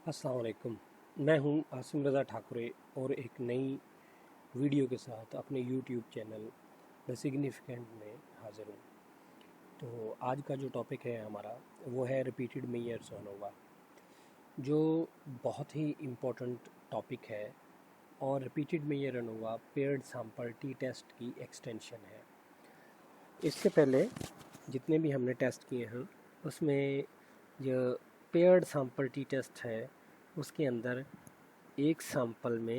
अस्सलाम वालेकुम। मैं हूं आसिम रज़ा ठाकुरे और एक नई वीडियो के साथ अपने यूट्यूब चैनल द सिग्निफिकेंट में हाज़िर हूं। तो आज का जो टॉपिक है हमारा वो है रिपीटेड मेयर्स एनोवा, जो बहुत ही इम्पोर्टेंट टॉपिक है। और repeated measure ANOVA paired sample T test की एक्सटेंशन है। इससे पहले जितने भी हमने टेस्ट किए हैं उसमें जो पेयर्ड सैंपल टी टेस्ट है उसके अंदर एक सैंपल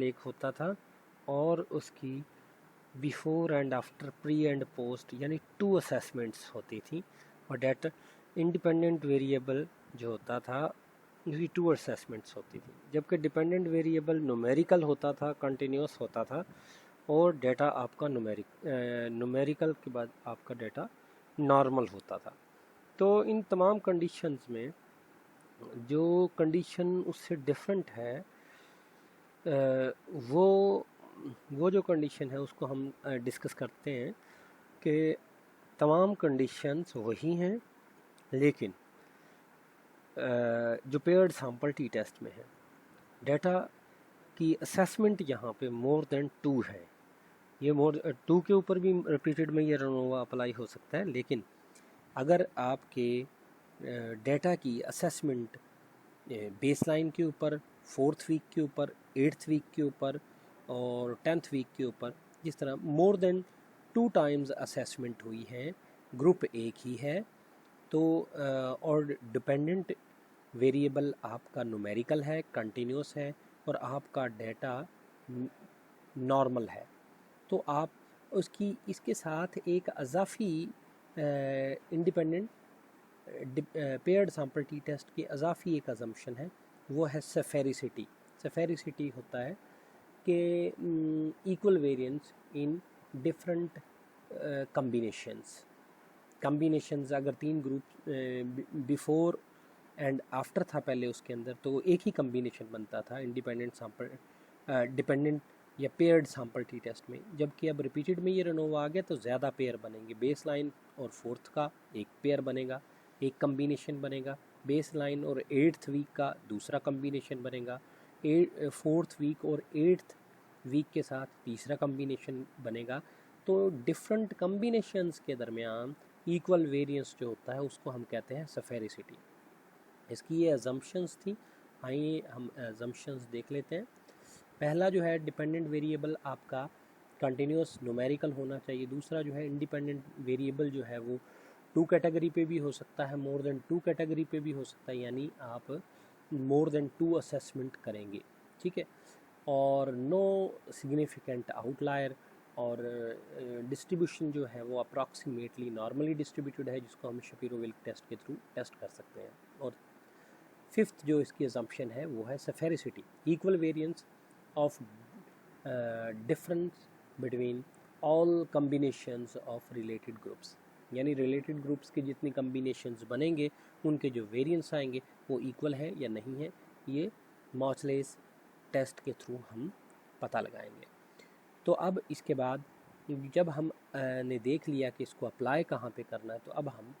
एक होता था और उसकी before and after, pre and post, यानी 2 असेसमेंट्स होती थी। और डेट इंडिपेंडेंट वेरिएबल जो होता था उसकी 2 असेसमेंट्स होती थी, जबकि डिपेंडेंट वेरिएबल न्यूमेरिकल होता था, कंटिन्यूस होता था और डेटा आपका न्यूमेरिकल के बाद आपका डेटा नॉर्मल होता था। तो इन तमाम कंडीशंस में जो कंडीशन उससे डिफरेंट है वो जो कंडीशन है उसको हम डिस्कस करते हैं कि तमाम कंडीशंस वही हैं, लेकिन जो पेयर्ड सैंपल टी टेस्ट में है डेटा की असेसमेंट यहाँ पे मोर देन 2 है। ये मोर 2 के ऊपर भी रिपीटेड में ये रनोवा अप्लाई हो सकता है, लेकिन अगर आपके डेटा की असेसमेंट बेस लाइन के ऊपर, 4th वीक के ऊपर, 8th वीक के ऊपर और 10th वीक के ऊपर, जिस तरह मोर देन 2 टाइम्स असेसमेंट हुई है, ग्रुप एक ही है, तो और डिपेंडेंट वेरिएबल आपका न्यूमेरिकल है, कंटिन्यूस है और आपका डेटा नॉर्मल है, तो आप उसकी इसके साथ एक अजाफी independent paired sample T test की अजाफी एक अजम्पशन है, वो है सेफेरिसिटी। सेफेरिसिटी होता है कि equal variance in different combinations अगर 3 ग्रुप बिफोर एंड आफ्टर था पहले उसके अंदर, तो एक ही कम्बिनेशन बनता था डिपेंडेंट या पेयर्ड सैंपल टी टेस्ट में। जबकि अब रिपीटेड में ये रनोवा आ गया तो ज़्यादा पेयर बनेंगे, बेस लाइन और 4th का एक पेयर बनेगा, एक कम्बिनेशन बनेगा, बेस लाइन और 8th वीक का दूसरा कम्बिनेशन बनेगा, 4th वीक और 8th वीक के साथ तीसरा कम्बिनेशन बनेगा। तो डिफरेंट कम्बिनेशंस के दरमियान इक्वल वेरिएंस जो होता है उसको हम कहते हैं सेफेरिसिटी। इसकी ये अजम्पशंस थी। आइए हम अजम्पशंस देख लेते हैं। पहला जो है डिपेंडेंट वेरिएबल आपका कंटिन्यूस न्यूमेरिकल होना चाहिए। दूसरा जो है इंडिपेंडेंट वेरिएबल जो है वो 2 कैटेगरी पे भी हो सकता है, मोर देन 2 कैटेगरी पे भी हो सकता है, यानी आप मोर देन 2 असेसमेंट करेंगे, ठीक है। और नो सिग्निफिकेंट आउटलायर, और डिस्ट्रीब्यूशन जो है वो अप्रॉक्सीमेटली नॉर्मली डिस्ट्रीब्यूटेड है, जिसको हम शपीरो-विल्क टेस्ट के थ्रू टेस्ट कर सकते हैं। और 5th जो इसकी असम्पशन है वो है sphericity, equal variance of difference between all combinations of related groups, यानी रिलेटेड ग्रुप्स के जितनी कम्बिनेशंस बनेंगे उनके जो वेरिएंस आएंगे वो इक्वल है या नहीं है, ये मॉचलेस टेस्ट के थ्रू हम पता लगाएंगे। तो अब इसके बाद जब हम ने देख लिया कि इसको अप्लाई कहाँ पे करना है, तो अब हम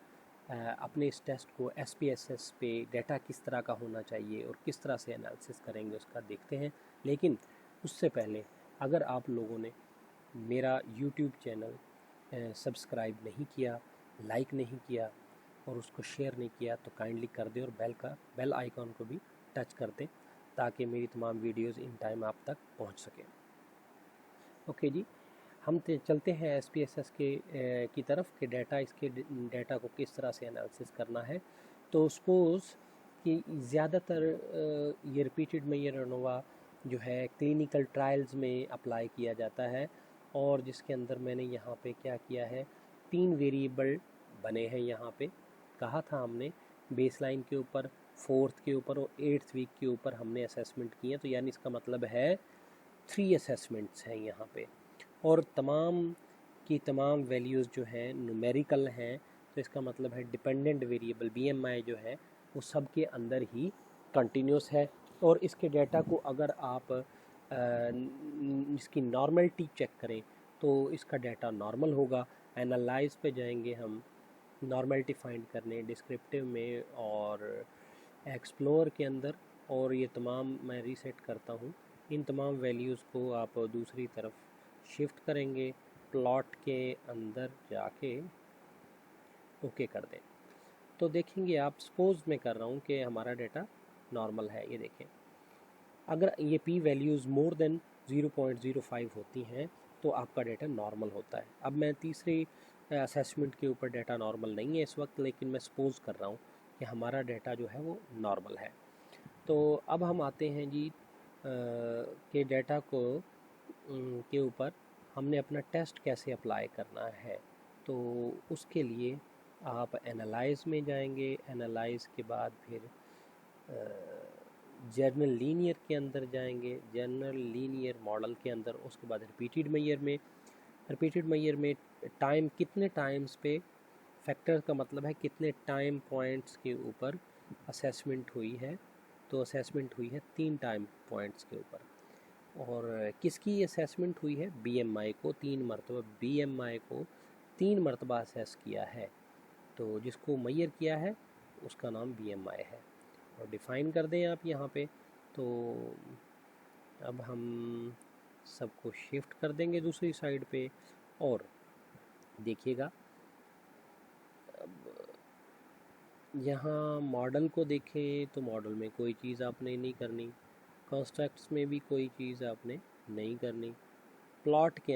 अपने इस टेस्ट को SPSS पे डेटा किस तरह का होना चाहिए और किस तरह से एनालिसिस करेंगे उसका देखते हैं। लेकिन उससे पहले अगर आप लोगों ने मेरा YouTube चैनल सब्सक्राइब नहीं किया, लाइक नहीं किया और उसको शेयर नहीं किया तो काइंडली कर दें और बेल आइकॉन को भी टच कर दें ताकि मेरी तमाम वीडियोस इन टाइम आप तक पहुंच सकें। ओके जी, हम चलते हैं SPSS की तरफ कि इसके डेटा को किस तरह से एनालिसिस करना है। तो सपोज़ कि ज़्यादातर ये रिपीटेड मेयर एनोवा जो है क्लिनिकल ट्रायल्स में अप्लाई किया जाता है, और जिसके अंदर मैंने यहाँ पे क्या किया है, 3 वेरिएबल बने हैं। यहाँ पे कहा था हमने बेस लाइन के ऊपर, 4th के ऊपर और 8th वीक के ऊपर हमने असेसमेंट किए, तो यानी इसका मतलब है 3 असेसमेंट्स हैं यहाँ पे, और तमाम की तमाम वैल्यूज़ जो हैं न्यूमेरिकल हैं। तो इसका मतलब है डिपेंडेंट वेरिएबल BMI जो है वो सब के अंदर ही कंटिन्यूस है। और इसके डेटा को अगर आप इसकी नॉर्मलिटी चेक करें तो इसका डेटा नॉर्मल होगा। एनालाइज पे जाएंगे हम नॉर्मलिटी फाइंड करने डिस्क्रिप्टिव में, और एक्सप्लोर के अंदर, और ये तमाम मैं रीसेट करता हूँ, इन तमाम वैल्यूज़ को आप दूसरी तरफ शिफ्ट करेंगे, प्लॉट के अंदर जाके ओके कर दें। तो देखेंगे आप, सपोज मैं कर रहा हूँ कि हमारा डेटा नॉर्मल है। ये देखें, अगर ये पी वैल्यूज़ मोर देन 0.05 होती हैं तो आपका डेटा नॉर्मल होता है। अब मैं तीसरी असेसमेंट के ऊपर डेटा नॉर्मल नहीं है इस वक्त, लेकिन मैं सपोज कर रहा हूँ कि हमारा डेटा जो है वो नॉर्मल है। तो अब हम आते हैं जी के डेटा को के ऊपर हमने अपना टेस्ट कैसे अप्लाई करना है। तो उसके लिए आप एनालाइज में जाएंगे, एनालाइज के बाद फिर जनरल लीनियर के अंदर जाएंगे, जनरल लीनियर मॉडल के अंदर, उसके बाद रिपीटेड मेयर में टाइम कितने टाइम्स पे, फैक्टर का मतलब है कितने टाइम पॉइंट्स के ऊपर असेसमेंट हुई है। तो असेसमेंट हुई है 3 टाइम पॉइंट्स के ऊपर। और किसकी असेसमेंट हुई है? बीएमआई को 3 मरतबा, बीएमआई को 3 मरतबा असेस किया है। तो जिसको मेजर किया है उसका नाम बीएमआई है। और डिफ़ाइन कर दें आप यहाँ पे। तो अब हम सबको शिफ्ट कर देंगे दूसरी साइड पे, और देखिएगा अब यहाँ मॉडल को देखें तो मॉडल में कोई चीज़ आपने नहीं करनी, कंस्ट्रक्ट्स में भी कोई चीज़ आपने नहीं करनी। प्लॉट के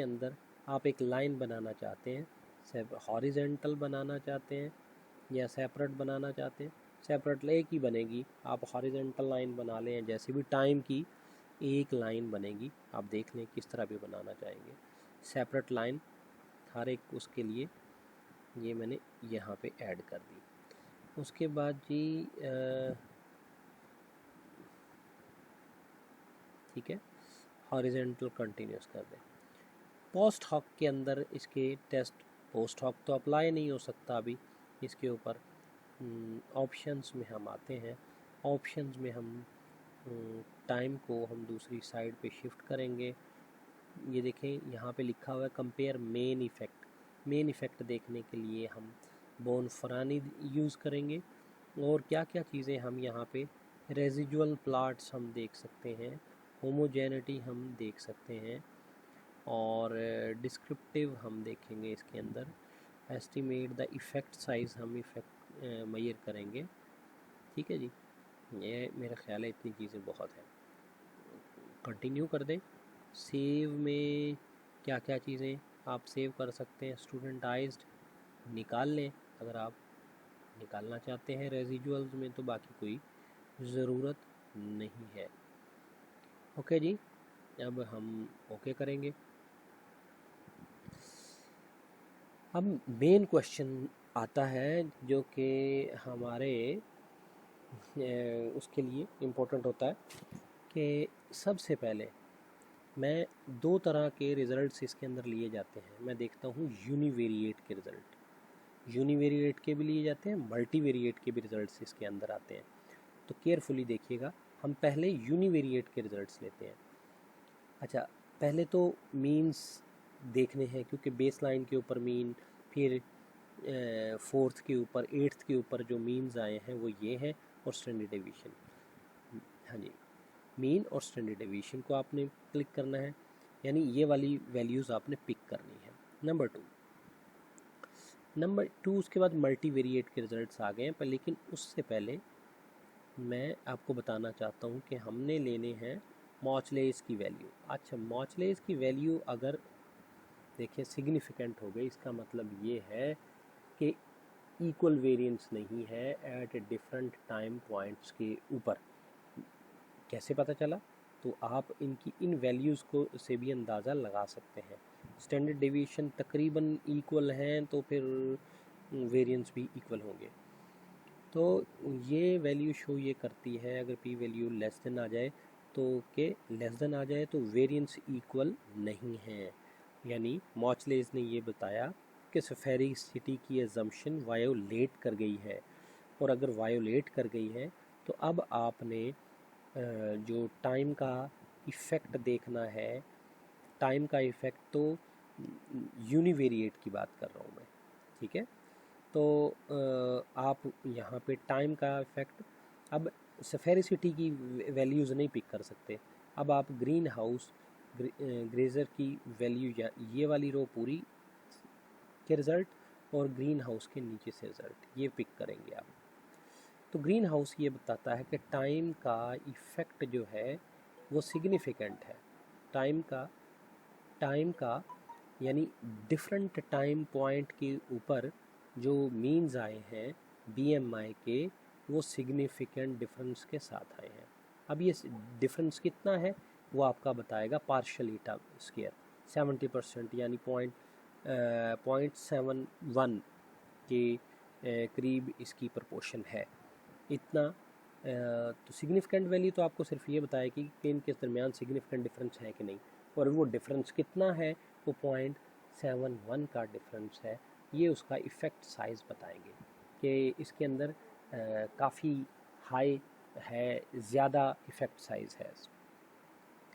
अंदर आप एक लाइन बनाना चाहते हैं, हॉरिजेंटल बनाना चाहते हैं या सेपरेट बनाना चाहते हैं। सेपरेट एक ही बनेगी, आप हॉरिजेंटल लाइन बना लें, जैसे भी टाइम की एक लाइन बनेगी, आप देख लें किस तरह भी बनाना चाहेंगे। सेपरेट लाइन हर एक उसके लिए ये मैंने यहाँ पे ऐड कर दी। उसके बाद जी ठीक है, हॉरिजेंटल कंटिन्यूस कर दें। पोस्ट हॉक के अंदर इसके टेस्ट, पोस्ट हॉक तो अप्लाई नहीं हो सकता अभी इसके ऊपर। ऑप्शंस में हम आते हैं, ऑप्शंस में हम टाइम को हम दूसरी साइड पे शिफ्ट करेंगे। ये देखें यहाँ पे लिखा हुआ है compare main effect. Main effect देखने के लिए हम बोनफरानी यूज़ करेंगे। और क्या क्या चीज़ें हम यहाँ पे, रेजिजुअल प्लॉट्स हम देख सकते हैं, होमोजेनिटी हम देख सकते हैं, और डिस्क्रिप्टिव हम देखेंगे इसके अंदर। एस्टिमेट द इफ़ेक्ट साइज़ हम इफ़ेक्ट मेजर करेंगे। ठीक है जी, ये मेरा ख्याल है इतनी चीज़ें बहुत हैं। कंटिन्यू कर दें। सेव में क्या क्या चीज़ें आप सेव कर सकते हैं? स्टूडेंटाइज्ड निकाल लें अगर आप निकालना चाहते हैं रेजिजुअल्स में, तो बाकी कोई ज़रूरत नहीं है। ओके जी, अब हम ओके करेंगे। अब मेन क्वेश्चन आता है जो कि हमारे उसके लिए इम्पोर्टेंट होता है कि सबसे पहले मैं 2 तरह के रिज़ल्ट्स इसके अंदर लिए जाते हैं। मैं देखता हूँ यूनिवेरिएट के रिज़ल्ट, यूनिवेरिएट के भी लिए जाते हैं, मल्टीवेरिएट के भी रिज़ल्ट्स इसके अंदर आते हैं। तो केयरफुली देखिएगा, हम पहले यूनिवेरिएट के रिज़ल्ट्स लेते हैं। अच्छा, पहले तो मीन्स देखने हैं, क्योंकि बेस लाइन के ऊपर मीन, फिर 4th के ऊपर, 8th के ऊपर जो मीन्स आए हैं वो ये हैं, और स्टैंडर्ड डेविएशन। हाँ जी, मीन और स्टैंडर्ड डेविएशन को आपने क्लिक करना है, यानी ये वाली वैल्यूज़ आपने पिक करनी है। नंबर टू उसके बाद मल्टीवेरिएट के रिज़ल्ट्स आ गए हैं, पर लेकिन उससे पहले मैं आपको बताना चाहता हूँ कि हमने लेने हैं मॉचलेस की वैल्यू। अच्छा, मॉचलेस की वैल्यू अगर देखिए सिग्निफिकेंट हो गई, इसका मतलब ये है कि इक्वल वेरिएंस नहीं है एट डिफरेंट टाइम पॉइंट्स के ऊपर। कैसे पता चला? तो आप इनकी इन वैल्यूज़ को से भी अंदाज़ा लगा सकते हैं। स्टैंडर्ड डेविएशन तकरीबन इक्वल हैं तो फिर वेरिएंस भी इक्वल होंगे। तो ये वैल्यू शो ये करती है, अगर पी वैल्यू लेस देन आ जाए तो के लेस देन आ जाए तो वेरिएंस इक्वल नहीं है। यानी मॉचलेस ने ये बताया कि स्फेरिसिटी की एजम्पशन वायोलेट कर गई है, और अगर वायोलेट कर गई है तो अब आपने जो टाइम का इफ़ेक्ट देखना है। टाइम का इफ़ेक्ट तो यूनिवेरिएट की बात कर रहा हूँ मैं, ठीक है। तो आप यहाँ पे टाइम का इफेक्ट, अब सफेरिसिटी की वैल्यूज़ नहीं पिक कर सकते। अब आप ग्रीन हाउस ग्रेजर की वैल्यू, या ये वाली रो पूरी के रिज़ल्ट और ग्रीन हाउस के नीचे से रिज़ल्ट ये पिक करेंगे आप। तो ग्रीन हाउस ये बताता है कि टाइम का इफ़ेक्ट जो है वो सिग्निफिकेंट है। टाइम का यानी डिफरेंट टाइम पॉइंट के ऊपर जो मीन्स आए हैं BMI के, वो सिग्निफिकेंट डिफरेंस के साथ आए हैं। अब ये डिफरेंस कितना है वो आपका बताएगा पार्शियल ईटा स्क्वायर 70%, यानी 0.71 के करीब इसकी प्रोपोर्शन है इतना। तो सिग्निफिकेंट वैल्यू तो आपको सिर्फ ये बताएगी कि इनके दरमियान सिग्निफिकेंट डिफरेंस है कि नहीं, और वो डिफरेंस कितना है, वो 0.71 का डिफरेंस है। ये उसका इफ़ेक्ट साइज़ बताएंगे कि इसके अंदर काफ़ी हाई है, ज़्यादा इफ़ेक्ट साइज़ है,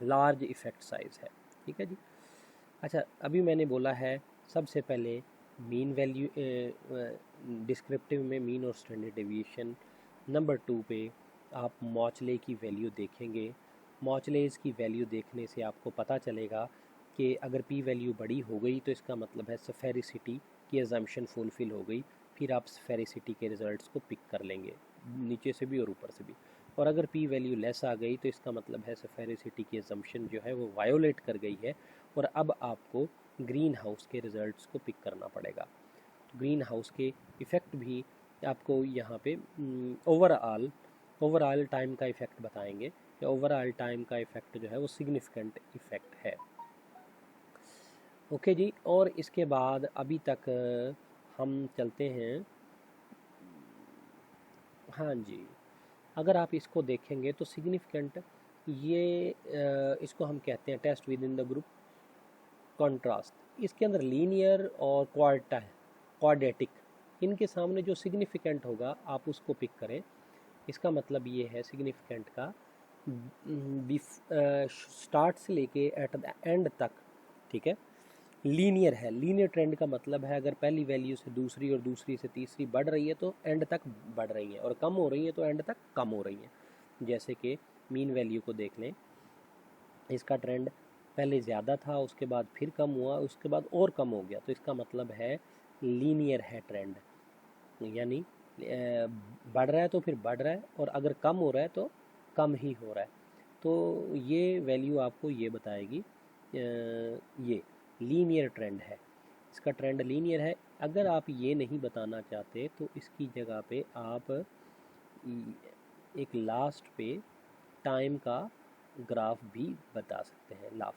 लार्ज इफ़ेक्ट साइज़ है। ठीक है जी। अच्छा, अभी मैंने बोला है सबसे पहले मीन वैल्यू, डिस्क्रिप्टिव में मीन और स्टैंडर्ड डेविएशन। नंबर 2 पे आप मॉचले की वैल्यू देखेंगे। मॉचलेज की वैल्यू देखने से आपको पता चलेगा कि अगर पी वैल्यू बड़ी हो गई तो इसका मतलब है सफेरिसिटी की अजम्पशन फुलफिल हो गई। फिर आप सफेरिसिटी के रिज़ल्ट्स को पिक कर लेंगे, नीचे से भी और ऊपर से भी। और अगर पी वैल्यू लेस आ गई तो इसका मतलब है सफेरिसिटी की अजम्पशन जो है वो वायोलेट कर गई है, और अब आपको ग्रीन हाउस के रिज़ल्ट्स को पिक करना पड़ेगा। तो ग्रीन हाउस के इफ़ेक्ट भी आपको यहाँ पे ओवरऑल टाइम का इफ़ेक्ट बताएंगे कि ओवरऑल टाइम का इफ़ेक्ट जो है वो सिग्निफिकेंट इफ़ेक्ट है। ओके जी। और इसके बाद अभी तक हम चलते हैं, हाँ जी, अगर आप इसको देखेंगे तो सिग्निफिकेंट ये इसको हम कहते हैं test within the group contrast. इसके अंदर लीनियर और क्वाड्रेटिक, इनके सामने जो सिग्निफिकेंट होगा आप उसको पिक करें। इसका मतलब ये है सिग्निफिकेंट का स्टार्ट से लेके एट द एंड तक, ठीक है, लीनियर है। लीनियर ट्रेंड का मतलब है अगर पहली वैल्यू से दूसरी और दूसरी से तीसरी बढ़ रही है तो एंड तक बढ़ रही है, और कम हो रही है तो एंड तक कम हो रही है। जैसे कि मीन वैल्यू को देख लें, इसका ट्रेंड पहले ज़्यादा था, उसके बाद फिर कम हुआ, उसके बाद और कम हो गया, तो इसका मतलब है लीनियर है ट्रेंड, यानी बढ़ रहा है तो फिर बढ़ रहा है, और अगर कम हो रहा है तो कम ही हो रहा है। तो ये वैल्यू आपको ये बताएगी ये लीनियर ट्रेंड है, इसका ट्रेंड लीनियर है। अगर आप ये नहीं बताना चाहते तो इसकी जगह पे आप एक लास्ट पे टाइम का ग्राफ भी बता सकते हैं। लाफ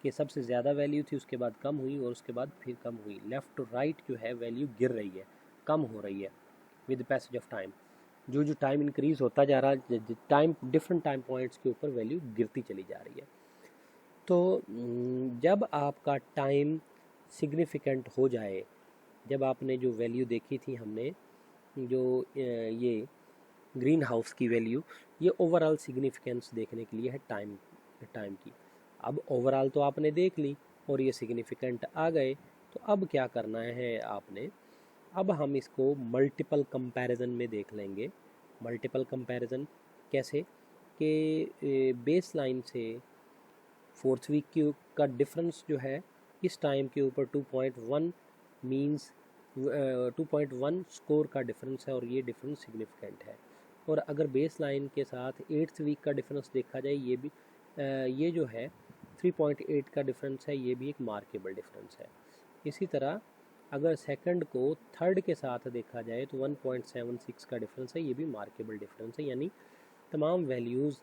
कि सबसे ज़्यादा वैल्यू थी, उसके बाद कम हुई, और उसके बाद फिर कम हुई। लेफ़्ट टू राइट जो है वैल्यू गिर रही है, कम हो रही है विद पैसेज ऑफ टाइम। जो टाइम इंक्रीज़ होता जा रहा है, टाइम डिफरेंट टाइम पॉइंट्स के ऊपर वैल्यू गिरती चली जा रही है। तो जब आपका टाइम सिग्निफिकेंट हो जाए, जब आपने जो वैल्यू देखी थी हमने, जो ये ग्रीन हाउस की वैल्यू, ये ओवरऑल सिग्निफिकेंस देखने के लिए है टाइम की। अब ओवरऑल तो आपने देख ली और ये सिग्निफिकेंट आ गए, तो अब क्या करना है आपने, अब हम इसको मल्टीपल कंपैरिजन में देख लेंगे। मल्टीपल कंपैरिजन कैसे कि बेस लाइन से फोर्थ वीक का डिफरेंस जो है इस टाइम के ऊपर 2.1 मीन्स 2.1 स्कोर का डिफरेंस है, और ये डिफरेंस सिग्निफिकेंट है। और अगर बेस लाइन के साथ 8th वीक का डिफरेंस देखा जाए, ये भी ये जो है 3.8 का डिफरेंस है, ये भी एक मार्केबल डिफरेंस है। इसी तरह अगर सेकंड को थर्ड के साथ देखा जाए तो 1.76 का डिफरेंस है, ये भी मार्केबल डिफरेंस है। यानी तमाम वैल्यूज़,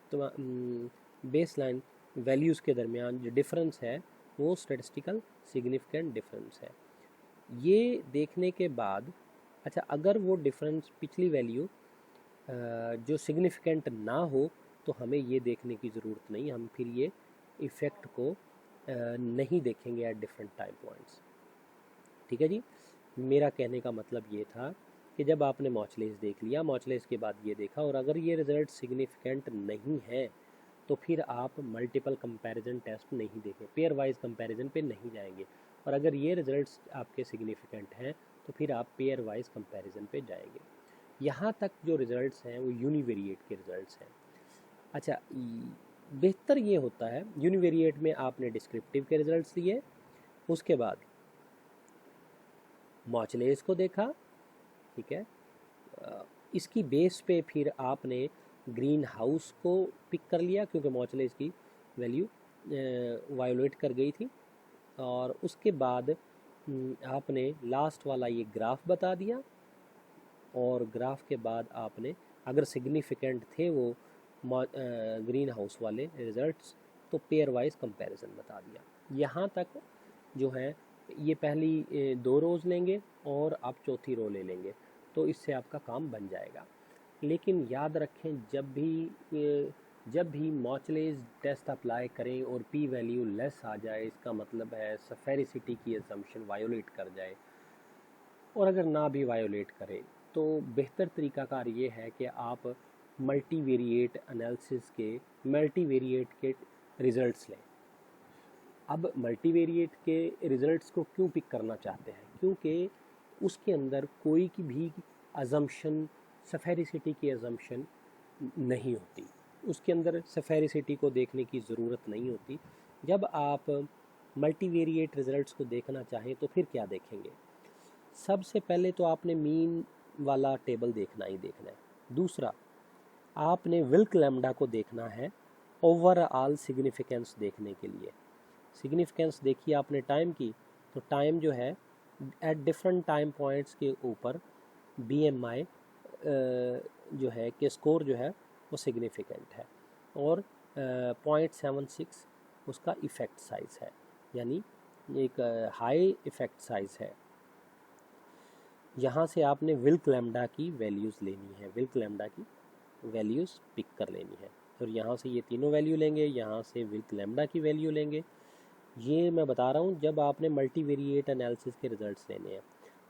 बेस लाइन वैल्यूज़ के दरमियान जो डिफरेंस है वो स्टेटिस्टिकल सिग्निफिकेंट डिफरेंस है। ये देखने के बाद, अच्छा, अगर वो डिफरेंस पिछली वैल्यू जो सिग्निफिकेंट ना हो तो हमें ये देखने की ज़रूरत नहीं, हम फिर ये इफ़ेक्ट को नहीं देखेंगे एट डिफरेंट टाइम पॉइंट्स। ठीक है जी। मेरा कहने का मतलब ये था कि जब आपने मॉचलेस देख लिया, मॉचलेस के बाद ये देखा, और अगर ये रिज़ल्ट सिग्निफिकेंट नहीं है तो फिर आप मल्टीपल कंपैरिजन टेस्ट नहीं देखें, पेयर वाइज कंपैरिजन पे नहीं जाएंगे। और अगर ये रिज़ल्ट्स आपके सिग्निफिकेंट हैं तो फिर आप पेयर वाइज कंपैरिजन पे जाएंगे। यहाँ तक जो रिज़ल्ट्स हैं वो यूनिवेरिएट के रिज़ल्ट्स हैं। अच्छा, बेहतर ये होता है यूनिवेरिएट में आपने डिस्क्रिप्टिव के रिज़ल्ट्स लिए, उसके बाद मॉचुलेस को देखा, ठीक है, इसकी बेस पे फिर आपने ग्रीन हाउस को पिक कर लिया क्योंकि मॉचुलेस की वैल्यू वायोलेट कर गई थी, और उसके बाद आपने लास्ट वाला ये ग्राफ बता दिया, और ग्राफ के बाद आपने अगर सिग्निफिकेंट थे वो ग्रीन हाउस वाले रिजल्ट्स तो पेयर वाइज कंपैरिजन बता दिया। यहाँ तक जो है ये पहली 2 रोज़ लेंगे और आप चौथी रो ले लेंगे, तो इससे आपका काम बन जाएगा। लेकिन याद रखें जब भी मॉचुलेस टेस्ट अप्लाई करें और पी वैल्यू लेस आ जाए, इसका मतलब है स्फेरिसिटी की असम्पशन वायोलेट कर जाए, और अगर ना भी वायोलेट करे तो बेहतर तरीकाकार ये है कि आप मल्टीवेरिएट एनालिसिस के मल्टीवेरिएट के रिज़ल्ट्स लें। अब मल्टीवेरिएट के रिज़ल्ट्स को क्यों पिक करना चाहते हैं? क्योंकि उसके अंदर कोई की भी अजम्पशन स्फेरिसिटी की अजम्पशन नहीं होती, उसके अंदर स्फेरिसिटी को देखने की ज़रूरत नहीं होती। जब आप मल्टीवेरिएट रिज़ल्ट्स को देखना चाहें तो फिर क्या देखेंगे? सबसे पहले तो आपने मीन वाला टेबल देखना ही देखना है। दूसरा, आपने विल्क लैम्डा को देखना है ओवरऑल सिग्निफिकेंस देखने के लिए। सिग्निफिकेंस देखिए आपने टाइम की, तो टाइम जो है एट डिफरेंट टाइम पॉइंट्स के ऊपर BMI जो है कि स्कोर जो है वो सिग्निफिकेंट है, और 0.76 उसका इफ़ेक्ट साइज़ है, यानी एक हाई इफ़ेक्ट साइज़ है। यहाँ से आपने विल्क लैम्डा की वैल्यूज़ लेनी है, विल्क लैम्डा की वैल्यूज़ पिक कर लेनी है। और यहाँ से ये तीनों वैल्यू लेंगे, यहाँ से विल्क लैम्डा की वैल्यू लेंगे। ये मैं बता रहा हूँ जब आपने मल्टीवेरिएट एनालिसिस के रिज़ल्ट्स लेने हैं,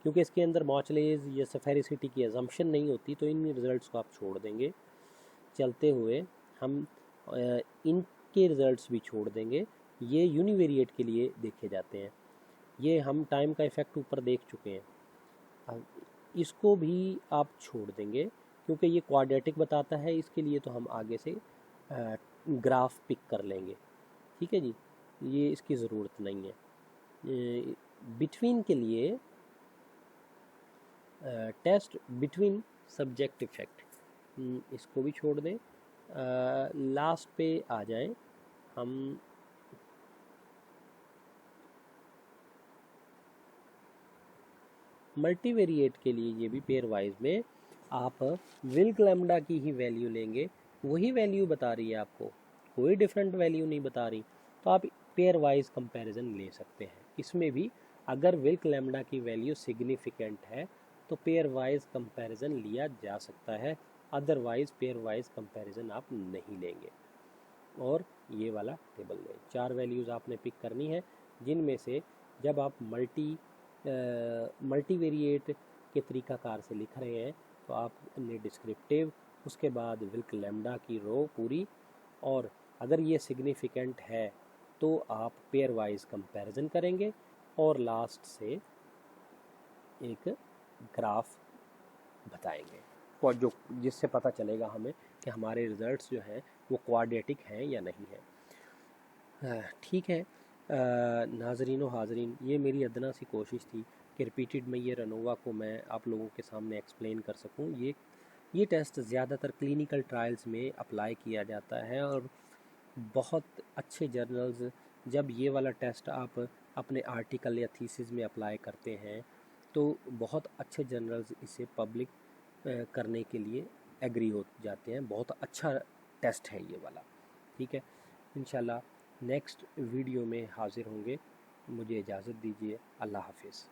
क्योंकि इसके अंदर मॉचुलेस या स्फेरिसिटी की अजम्पशन नहीं होती, तो इन रिज़ल्ट्स को आप छोड़ देंगे। चलते हुए हम इनके रिज़ल्ट्स भी छोड़ देंगे, ये यूनिवेरिएट के लिए देखे जाते हैं। ये हम टाइम का इफ़ेक्ट ऊपर देख चुके हैं, इसको भी आप छोड़ देंगे क्योंकि ये क्वाड्रेटिक बताता है। इसके लिए तो हम आगे से ग्राफ पिक कर लेंगे, ठीक है जी, ये इसकी ज़रूरत नहीं है। बिटवीन के लिए टेस्ट बिटवीन सब्जेक्ट इफेक्ट, इसको भी छोड़ दें। लास्ट पे आ जाएं हम। मल्टीवेरिएट के लिए ये भी पेयर वाइज में आप विल्क लैम्डा की ही वैल्यू लेंगे, वही वैल्यू बता रही है आपको, कोई डिफरेंट वैल्यू नहीं बता रही, तो आप पेयर वाइज कंपैरिजन ले सकते हैं। इसमें भी अगर विल्क लैम्डा की वैल्यू सिग्निफिकेंट है तो पेयर वाइज कंपैरिजन लिया जा सकता है, अदरवाइज पेयर वाइज कंपैरिजन आप नहीं लेंगे। और ये वाला टेबल लें, 4 वैल्यूज़ आपने पिक करनी है, जिनमें से जब आप मल्टीवेरिएट के तरीकाकार से लिख रहे हैं तो आपने डिस्क्रिप्टिव, उसके बाद विल्क लैम्डा की रो पूरी, और अगर ये सिग्निफिकेंट है तो आप पेयर वाइज कंपैरिजन करेंगे, और लास्ट से एक ग्राफ बताएंगे और जो जिससे पता चलेगा हमें कि हमारे रिज़ल्ट्स जो हैं वो क्वाड्रेटिक हैं या नहीं है। ठीक है नाज़रीन व हाज़रीन, ये मेरी अदना सी कोशिश थी कि रिपीटेड में ये रनोवा को मैं आप लोगों के सामने एक्सप्लेन कर सकूं। ये टेस्ट ज़्यादातर क्लिनिकल ट्रायल्स में अप्लाई किया जाता है, और बहुत अच्छे जर्नल्स जब ये वाला टेस्ट आप अपने आर्टिकल या थीसिस में अप्लाई करते हैं तो बहुत अच्छे जर्नल्स इसे पब्लिक करने के लिए एग्री हो जाते हैं। बहुत अच्छा टेस्ट है ये वाला, ठीक है। इंशाल्लाह नेक्स्ट वीडियो में हाज़िर होंगे। मुझे इजाज़त दीजिए, अल्लाह हाफिज़।